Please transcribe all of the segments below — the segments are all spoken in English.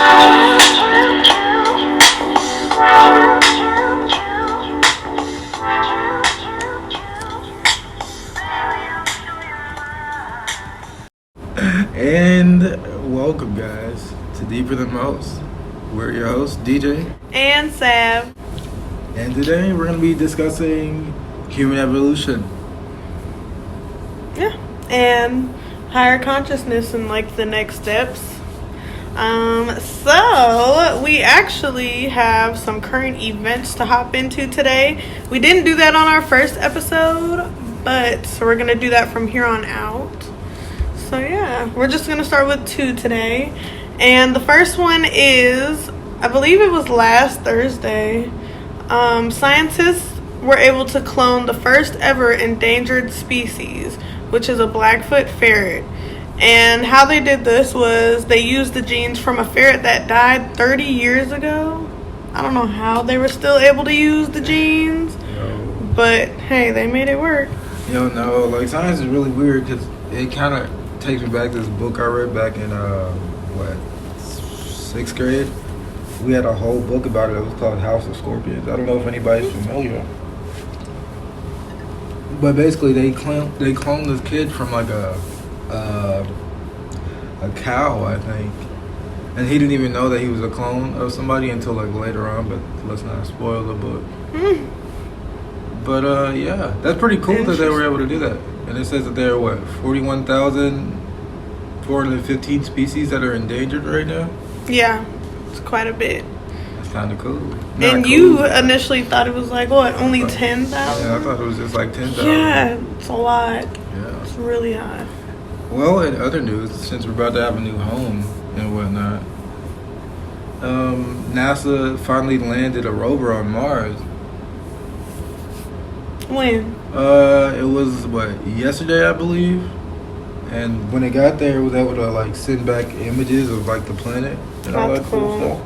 And welcome, guys, to Deeper Than Most. We're your hosts, DJ and Sav. And today we're going to be discussing human evolution. Yeah, and higher consciousness and like the next steps. So we actually have some current events to hop into today. We didn't do that on our first episode, but so we're going to do that from here on out. So yeah, we're just going to start with two today. And the first one is, I believe it was last Thursday, scientists were able to clone the first ever endangered species, which is a Blackfoot ferret. And how they did this was they used the genes from a ferret that died 30 years ago. I don't know how they were still able to use the genes, but hey, they made it work. No, like science is really weird because it kind of takes me back to this book I read back in, 6th grade. We had a whole book about it. It was called House of Scorpions. I don't know if anybody's familiar. But basically, they cloned this kid from like a cow, I think. And he didn't even know that he was a clone of somebody until like later on, but let's not spoil the book. But yeah, that's pretty cool that they were able to do that. And it says that there are 41,415 species that are endangered right now? Yeah, it's quite a bit. That's kind of cool. And cool, you initially thought it was like, what, only 10,000? Yeah, I thought it was just like 10,000. Yeah, it's a lot. Yeah. It's really high. Well, in other news, since we're about to have a new home and whatnot, NASA finally landed a rover on Mars. When? It was, yesterday, I believe? And when it got there, it was able to, like, send back images of, like, the planet and all that cool stuff.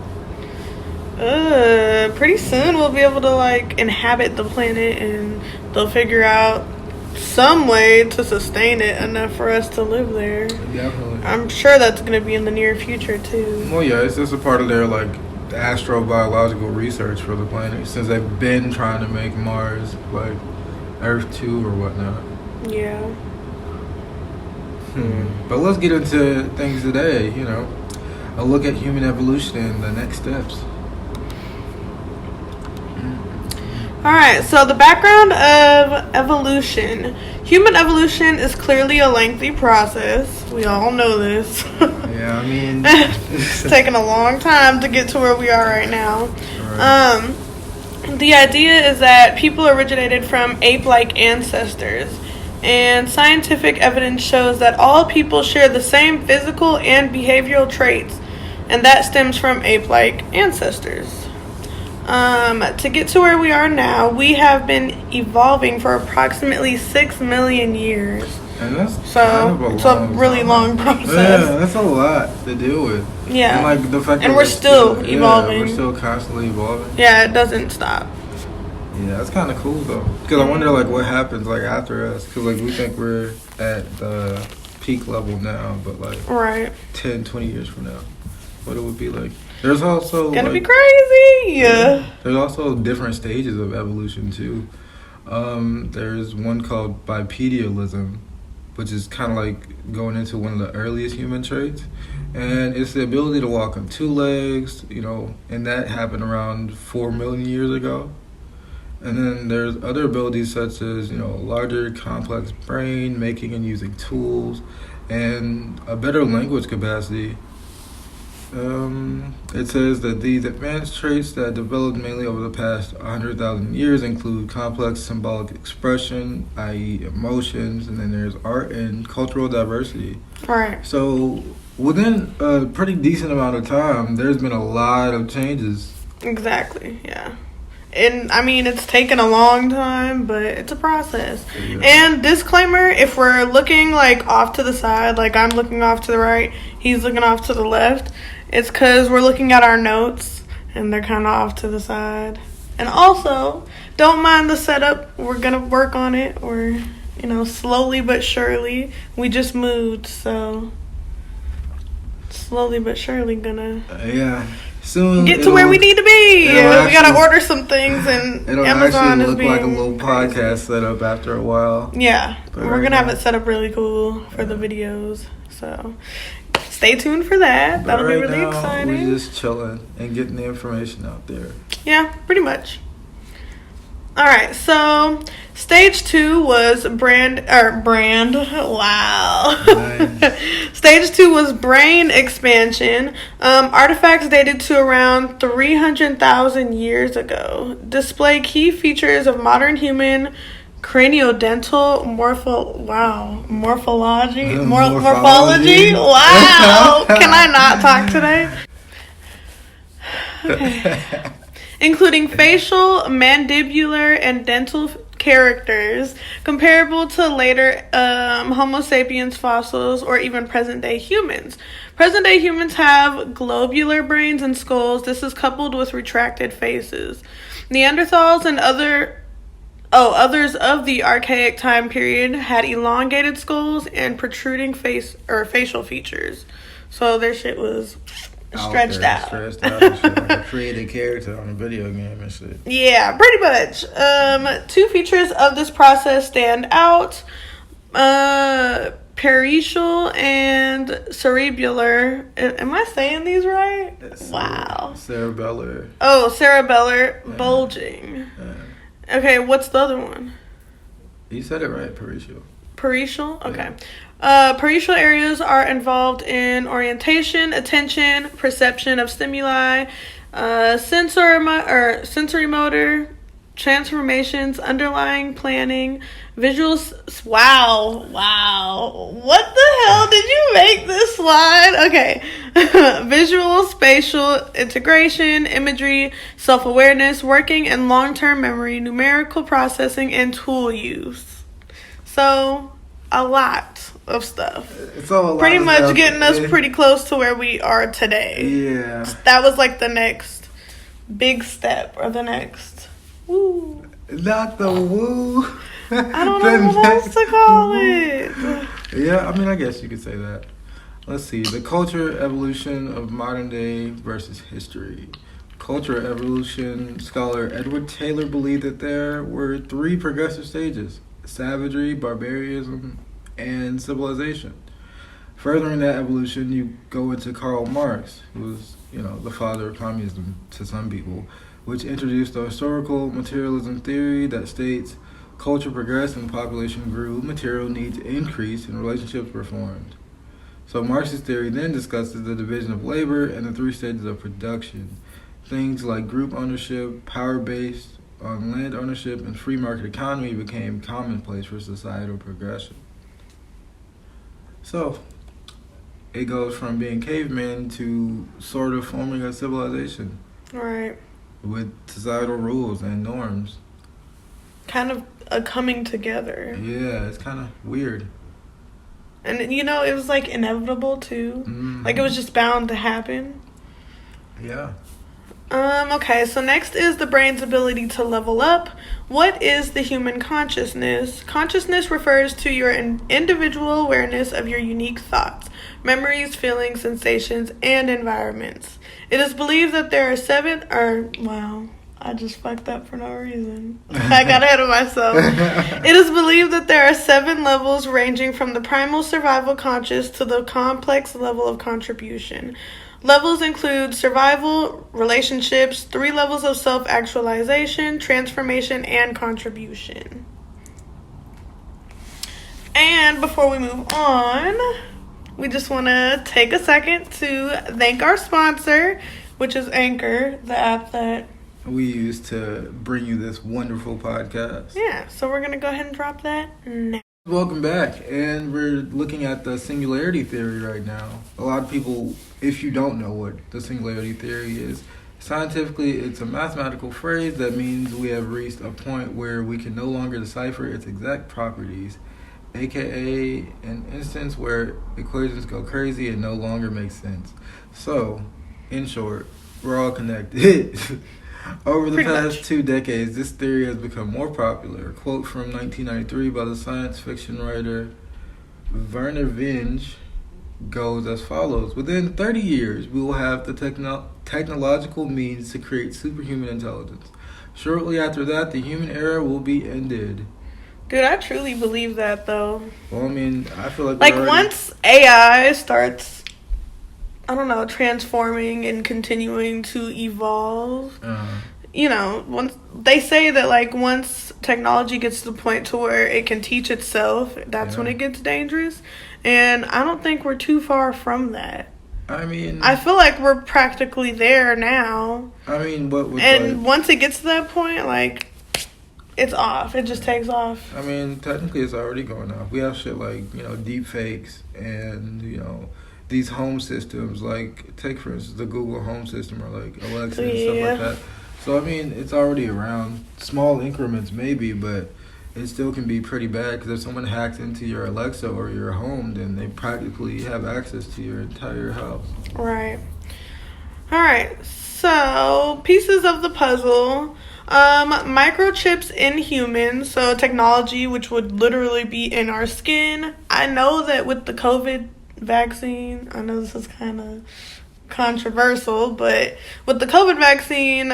Pretty soon we'll be able to, like, inhabit the planet and they'll figure out some way to sustain it enough for us to live there. Definitely. I'm sure that's going to be in the near future, too. Well, yeah, it's just a part of their, like, astrobiological research for the planet, since they've been trying to make Mars, like, Earth 2 or whatnot. Yeah. But let's get into things today, a look at human evolution and the next steps. Alright, so the background of evolution. Human evolution is clearly a lengthy process. We all know this. Yeah, I mean... it's taken a long time to get to where we are right now. Right. The idea is that people originated from ape-like ancestors. And scientific evidence shows that all people share the same physical and behavioral traits. And that stems from ape-like ancestors. To get to where we are now, we have been evolving for approximately 6 million years. And that's a really long process. Yeah, that's a lot to deal with. Yeah. And like the fact that we're still evolving. Yeah, we're still constantly evolving. Yeah, it doesn't stop. Yeah, that's kind of cool though. Because I wonder like what happens like after us. Because like we think we're at the peak level now, but like 10, 20 years from now, what it would be like. There's also it's gonna be crazy. Yeah. There's also different stages of evolution too. There's one called bipedalism, which is kind of like going into one of the earliest human traits, and it's the ability to walk on two legs. And that happened around 4 million years ago. And then there's other abilities such as a larger, complex brain, making and using tools, and a better language capacity. It says that these advanced traits that developed mainly over the past 100,000 years include complex symbolic expression, i.e. emotions, and then there's art and cultural diversity. Right. So within a pretty decent amount of time, there's been a lot of changes. Exactly, yeah. And I mean, it's taken a long time, but it's a process. Yeah. And disclaimer, if we're looking like off to the side, like I'm looking off to the right, he's looking off to the left, it's because we're looking at our notes and they're kind of off to the side. And also, don't mind the setup. We're going to work on it. Or, slowly but surely. We just moved, so slowly but surely gonna yeah. Soon get to where we need to be. We gotta order some things, and it'll Amazon actually is look being like a little crazy. podcast setup after a while. Yeah, But we're gonna have it set up really cool for the videos. So stay tuned for that. That'll be really exciting. We're just chilling and getting the information out there. Yeah, pretty much. All right, so stage 2 was brand. Wow. Nice. Stage 2 was brain expansion. Artifacts dated to around 300,000 years ago display key features of modern human craniodental morphology. Wow. Can I not talk today? Okay. Including facial, mandibular, and dental characters comparable to later Homo sapiens fossils or even present-day humans. Present-day humans have globular brains and skulls. This is coupled with retracted faces. Neanderthals and others of the archaic time period had elongated skulls and protruding facial features. So their shit was stretched out and shit, like a created character on a video game and shit. Yeah, pretty much. 2 features of this process stand out. Parietal and cerebellar. Am I saying these right? Wow. Cerebellar. Oh, cerebellar bulging. Okay, what's the other one? You said it right, parietal. Parietal? Okay. Parietal areas are involved in orientation, attention, perception of stimuli, sensory motor, transformations, underlying planning, visuals. Wow. What the hell did you make this slide? Okay. Visual, spatial integration, imagery, self-awareness, working and long-term memory, numerical processing, and tool use. So, a lot of stuff. Pretty much getting us pretty close to where we are today. Yeah. That was like the next big step, or the next woo. Not the woo. I don't know what else to call it. Yeah, I mean, I guess you could say that. Let's see. The culture evolution of modern day versus history. Culture evolution scholar Edward Taylor believed that there were 3 progressive stages: savagery, barbarism, and civilization. Furthering that evolution, you go into Karl Marx, who was, the father of communism to some people, which introduced the historical materialism theory that states culture progressed and population grew, material needs increased, and relationships were formed. So Marx's theory then discusses the division of labor and the 3 stages of production. Things like group ownership, power-based on land ownership, and free market economy became commonplace for societal progression. So, it goes from being cavemen to sort of forming a civilization. Right. With societal rules and norms. Kind of a coming together. Yeah, it's kind of weird. And, it was, like, inevitable, too. Mm-hmm. Like, it was just bound to happen. Yeah. Okay, so next is the brain's ability to level up. What is the human consciousness? Consciousness refers to your individual awareness of your unique thoughts, memories, feelings, sensations, and environments. It is believed that there are 7, I just fucked up for no reason. I got ahead of myself. It is believed that there are 7 levels ranging from the primal survival conscious to the complex level of contribution. Levels include survival, relationships, 3 levels of self-actualization, transformation, and contribution. And before we move on, we just want to take a second to thank our sponsor, which is Anchor, the app that we use to bring you this wonderful podcast. Yeah, so we're going to go ahead and drop that now. Welcome back, and we're looking at the Singularity Theory right now. A lot of people, if you don't know what the Singularity Theory is, scientifically it's a mathematical phrase that means we have reached a point where we can no longer decipher its exact properties, aka an instance where equations go crazy and no longer make sense. So, in short, we're all connected. Over the past 2 decades, this theory has become more popular. A quote from 1993 by the science fiction writer Vernor Vinge goes as follows. Within 30 years, we will have the technological means to create superhuman intelligence. Shortly after that, the human era will be ended. Dude, I truly believe that, though. Well, I mean, I feel like once AI starts, I don't know, transforming and continuing to evolve, once they say that, like, once technology gets to the point to where it can teach itself, that's when it gets dangerous. And I don't think we're too far from that. I mean, I feel like we're practically there now. I mean, once it gets to that point, like, it's off. It just takes off. I mean, technically, it's already going off. We have shit like, deep fakes and, these home systems. Like, take, for instance, the Google Home system or, like, Alexa and stuff like that. So, I mean, it's already around. Small increments, maybe, but it still can be pretty bad because if someone hacks into your Alexa or your home, then they practically have access to your entire house. Right. All right. So, pieces of the puzzle. Microchips in humans, so technology which would literally be in our skin. I know that with the COVID vaccine, I know this is kind of controversial, but with the COVID vaccine,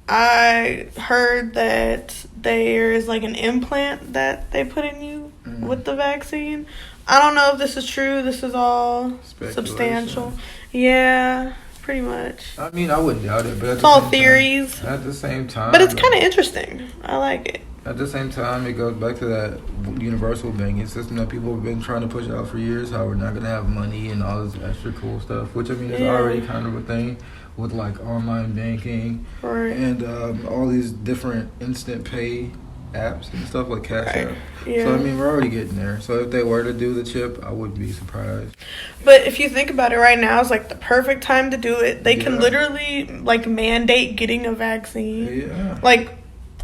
I heard that there is like an implant that they put in you with the vaccine. I don't know if this is true. This is all substantial. Yeah. Pretty much. I mean, I wouldn't doubt it, but it's all theories. At the same time, but it's kind of interesting. I like it. At the same time, it goes back to that universal banking system that people have been trying to push out for years. How we're not gonna have money and all this extra cool stuff, which I mean is already kind of a thing with like online banking and all these different instant pay apps and stuff like Cash App. Yeah. So I mean, we're already getting there. So if they were to do the chip, I wouldn't be surprised. But if you think about it, right now is like the perfect time to do it. They can literally like mandate getting a vaccine, like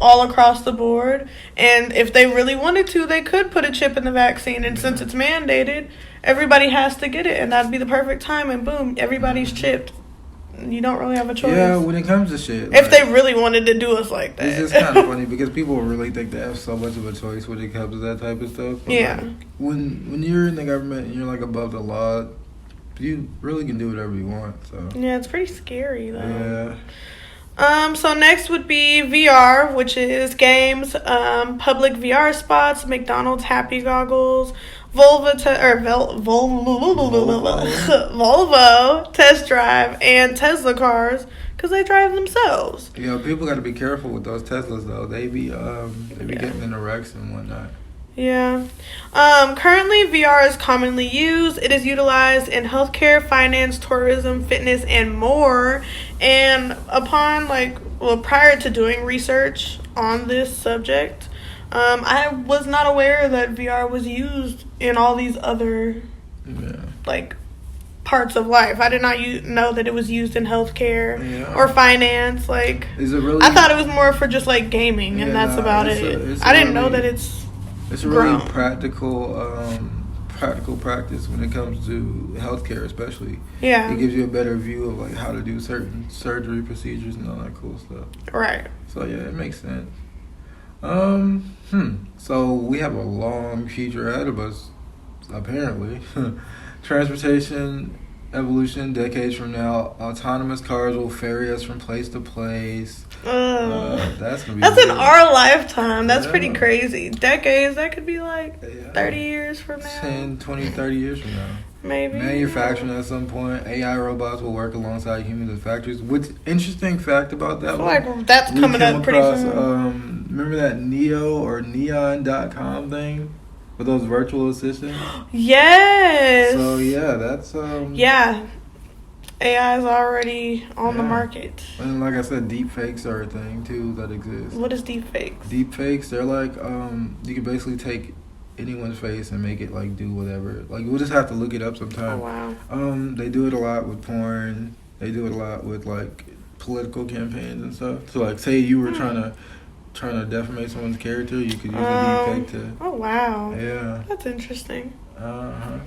all across the board. And if they really wanted to, they could put a chip in the vaccine. And since it's mandated, everybody has to get it, and that'd be the perfect time. And boom, everybody's chipped. You don't really have a choice. Yeah, when it comes to shit. If they really wanted to do us like that. It's just kind of funny because people really think they have so much of a choice when it comes to that type of stuff. But like, when you're in the government and you're like above the law, you really can do whatever you want. So yeah, it's pretty scary though. Yeah. So next would be VR, which is games, public VR spots, McDonald's Happy Goggles, Volvo test drive, and Tesla cars because they drive themselves. People got to be careful with those Teslas though. They be getting in the wrecks and whatnot. Yeah. Currently, VR is commonly used. It is utilized in healthcare, finance, tourism, fitness, and more. And prior to doing research on this subject, I was not aware that VR was used in all these other, parts of life. I did not know that it was used in healthcare or finance. Like, is it really? I thought it was more for just like gaming, and that's about it. I didn't know that it's. It's a really practical practice when it comes to healthcare, especially. Yeah. It gives you a better view of like how to do certain surgery procedures and all that cool stuff. Right. So yeah, it makes sense. So we have a long future ahead of us, apparently. Transportation evolution, decades from now, autonomous cars will ferry us from place to place. That's in our lifetime. That's pretty crazy. Decades, that could be like 30 years from now. 10, 20, 30 years from now. Maybe. Manufacturing at some point. AI robots will work alongside humans in factories. What's interesting fact about that one? Like that's coming up pretty soon. Remember that Neo or Neon.com thing? With those virtual assistants? Yes. So yeah, that's yeah. AI is already on the market. And like I said, deep fakes are a thing too that exists. What is deep fakes? Deep fakes, they're like you can basically take anyone's face and make it like do whatever. Like we'll just have to look it up sometime. Oh wow. They do it a lot with porn. They do it a lot with like political campaigns and stuff. So like say you were trying to defamate someone's character, you could use a deep fake to. Oh wow. Yeah. That's interesting. Uh-huh.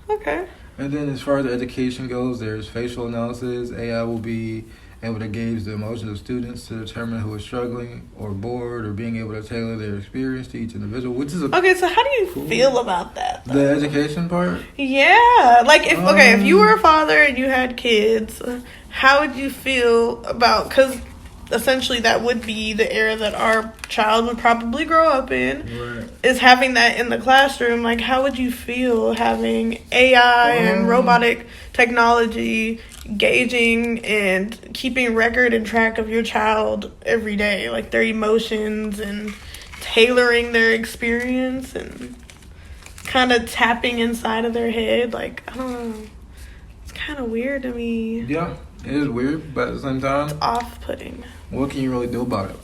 Okay. And then as far as education goes, there's facial analysis. AI will be able to gauge the emotions of students to determine who is struggling or bored, or being able to tailor their experience to each individual, which is Okay, so how do you cool. feel about that, though? The education part? Yeah. Like, if you were a father and you had kids, how would you feel about... Because essentially that would be the era that our child would probably grow up in, Right. is having that in the classroom. Like, how would you feel having AI and robotic technology gauging and keeping record and track of your child every day, like their emotions and tailoring their experience and kind of tapping inside of their head? Like, I don't know. It's kind of weird to me. Yeah, it is weird, but at the same time, It's off-putting. what can you really do about it?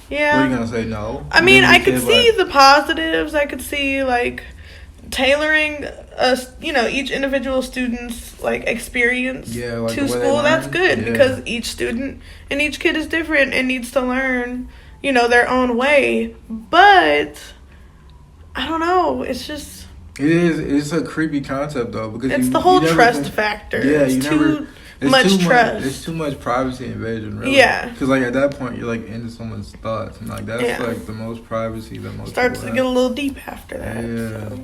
Yeah. What are you gonna say? No. I mean, Then I you could can, see like, the positives. I could see, like, tailoring each individual student's like experience Yeah, like to the way they school. That's learn. good, Yeah. because each student and each kid is different and needs to learn, their own way. But I don't know. It's just It is. It's a creepy concept though, because it's you, the whole you never trust think- factor. Yeah, it's you too never. It's much too trust. It's too much privacy invasion, really. Yeah. Because like at that point, you're like into someone's thoughts, and like that's Yeah. like the most privacy that most Starts to people get a have. little deep after that. Yeah. So.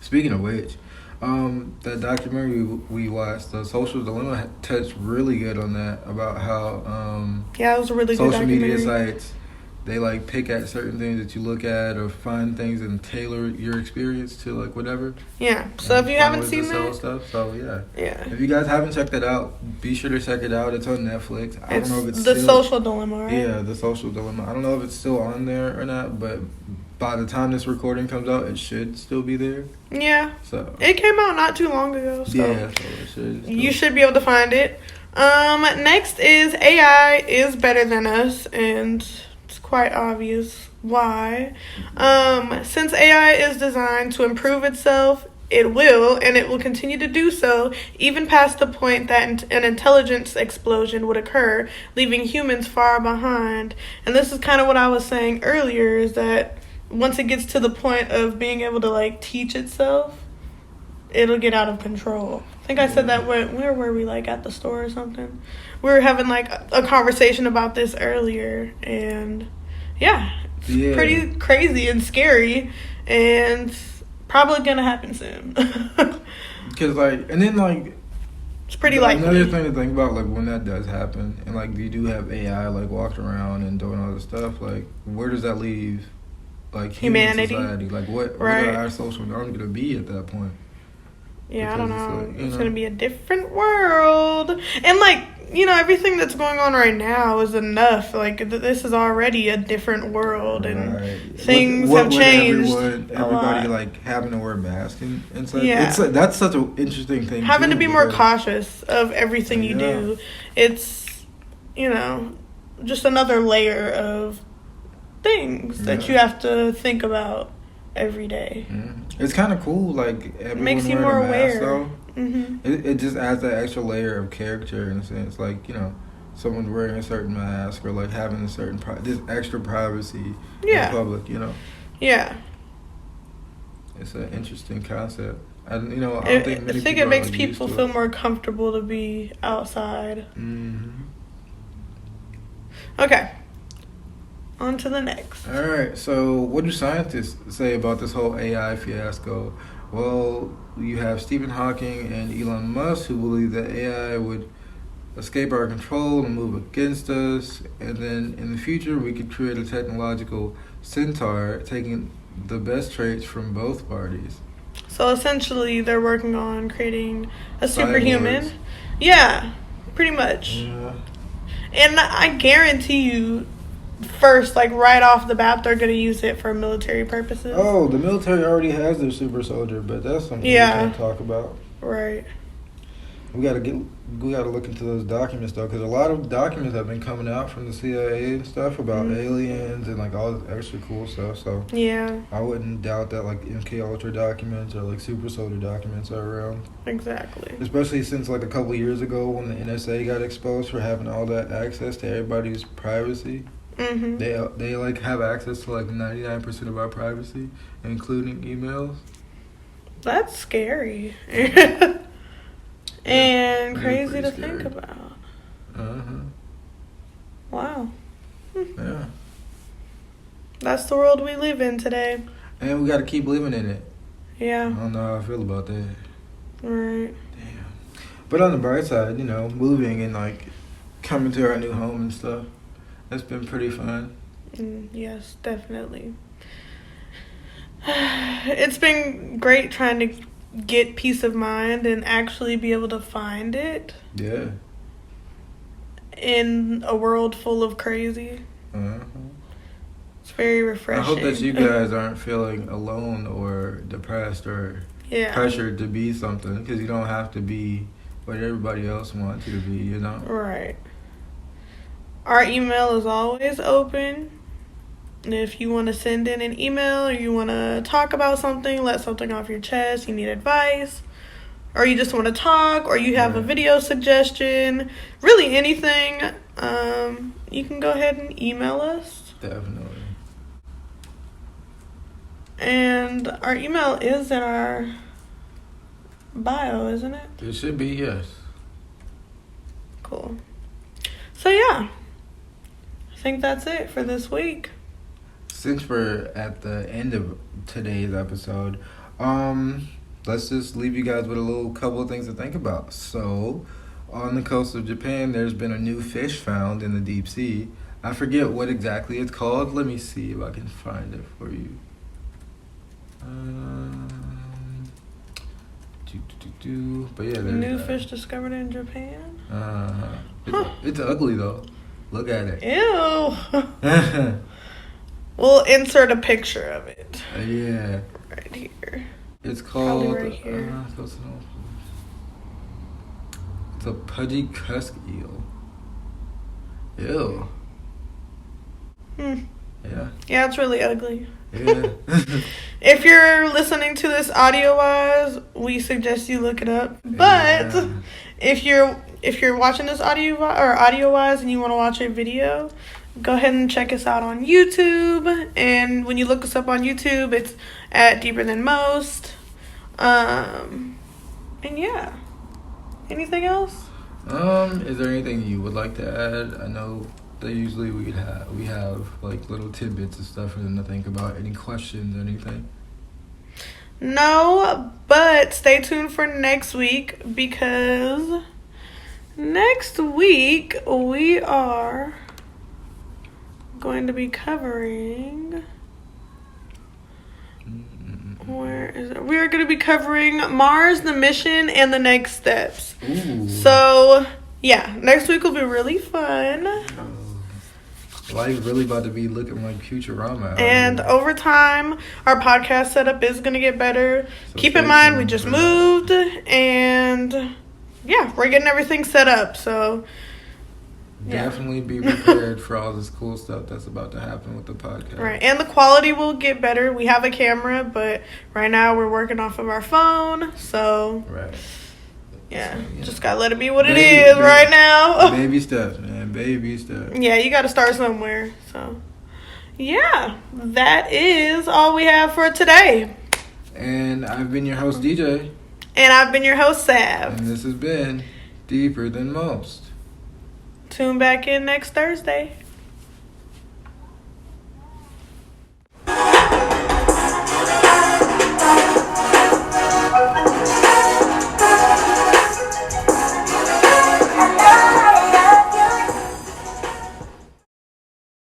Speaking of which, that documentary we watched, The Social Dilemma, touched really good on that, about how Yeah, it was a really good social documentary. media sites, they like pick at certain things that you look at, or find things and tailor your experience to like whatever. Yeah. So And if you find haven't ways to seen sell that, stuff. So yeah. yeah. If you guys haven't checked it out, be sure to check it out. It's on Netflix. I don't know if it's The still, Social Dilemma, right? Yeah, The Social Dilemma. I don't know if it's still on there or not, but by the time this recording comes out, it should still be there. Yeah. So It came out not too long ago, so yeah, so it should. you should be able to find it. Next is AI is better than us, and it's quite obvious why. Since AI is designed to improve itself, it will, and it will continue to do so, even past the point that an intelligence explosion would occur, leaving humans far behind. And this is kind of what I was saying earlier, is that once it gets to the point of being able to like teach itself, it'll get out of control. I think I said that where were we, like at the store or something? We were having like a conversation about this earlier, and yeah, it's pretty crazy and scary, and probably gonna happen soon. Because like, and then like, It's pretty likely. Another thing to think about, like when that does happen, and like you do have AI like walking around and doing all this stuff, like where does that leave like Humanity. human society? Like what Right. are our social norms gonna be at that point? Yeah, I don't Because know. it's like, you It's know. gonna be a different world, and like everything that's going on right now is enough. Like this is already a different world, and Right. things What have would changed. everybody a lot. like having to wear masks and such. Yeah. It's like, that's such an interesting thing. Having too, to be more because- cautious of everything you Yeah. do. It's just another layer of things that Yeah. you have to think about every day. Mhm. It's kind of cool, like everyone Makes you wearing more a mask, aware. though. Hmm. It just adds that extra layer of character in a sense, like someone wearing a certain mask, or like having a certain this extra privacy Yeah. in public. Yeah. It's an interesting concept. I don't I think many think people it makes are people used to feel more comfortable to be outside. Mm-hmm. Okay. On to the next. All right. So, what do scientists say about this whole AI fiasco? Well, you have Stephen Hawking and Elon Musk, who believe that AI would escape our control and move against us, and then in the future we could create a technological centaur, taking the best traits from both parties. So essentially, they're working on creating a superhuman. Cyborgs. Yeah, pretty much. Yeah. And I guarantee you, first, like right off the bat, they're going to use it for military purposes. Oh, the military already has their super soldier, but that's something Yeah. we can't talk about. Right. We gotta look into those documents though, because a lot of documents have been coming out from the CIA and stuff about aliens and like all this extra cool stuff. So Yeah, I wouldn't doubt that like MK Ultra documents or like super soldier documents are around. exactly. Especially since like a couple years ago when the NSA got exposed for having all that access to everybody's privacy. Hmm. They like have access to like 99% of our privacy, including emails. That's scary. And Really crazy to scary. think about. Uh-huh. Wow. Yeah. That's the world we live in today. And we got to keep living in it. I Yeah. don't know how I feel about that. Right. Damn. But on the bright side, moving and like coming to our new home and stuff, that's been pretty fun. Yes, definitely. It's been great trying to get peace of mind and actually be able to find it Yeah. in a world full of crazy. Uh-huh. It's very refreshing. I hope that you guys aren't feeling alone or depressed or pressured to be something, because you don't have to be what everybody else wants you to be, Right. Our email is always open. And if you want to send in an email or you want to talk about something, let something off your chest, you need advice, or you just want to talk, or you have a video suggestion, really anything, you can go ahead and email us. Definitely. And our email is in our bio, isn't it? It should be, yes. Cool. So yeah, I think that's it for this week. Since we're at the end of today's episode, let's just leave you guys with a little couple of things to think about. So, on the coast of Japan, there's been a new fish found in the deep sea. I forget what exactly it's called. Let me see if I can find it for you. But yeah, there's New fish discovered in Japan. It's ugly though. Look at it. Ew. We'll insert a picture of it. Yeah. Right here. It's called. Probably right here. It's a pudgy cusk eel. Ew. Yeah. Yeah, it's really ugly. Yeah. If you're listening to this audio-wise, we suggest you look it up. But if you're watching this audio-wise and you want to watch a video, go ahead and check us out on YouTube. And when you look us up on YouTube, it's at Deeper Than Most. And yeah. Anything else? Is there anything you would like to add? I know that usually we have like little tidbits and stuff for them to think about. Any questions or anything? No, but stay tuned for next week, because next week we are going to be covering... Where is it? We are going to be covering Mars, the mission, and the next steps. Ooh. So, yeah, next week will be really fun. Life's really about to be looking like Futurama. And over time, our podcast setup is going to get better. So keep in mind, we just moved, and yeah, we're getting everything set up. So, definitely be prepared for all this cool stuff that's about to happen with the podcast. Right, and the quality will get better. We have a camera, but right now we're working off of our phone, so right. Yeah, just gotta let it be what it is right now. Baby steps, man. Baby steps. Yeah, you gotta start somewhere. So, yeah, that is all we have for today. And I've been your host, DJ. And I've been your host, Sav. And this has been Deeper Than Most. Tune back in next Thursday.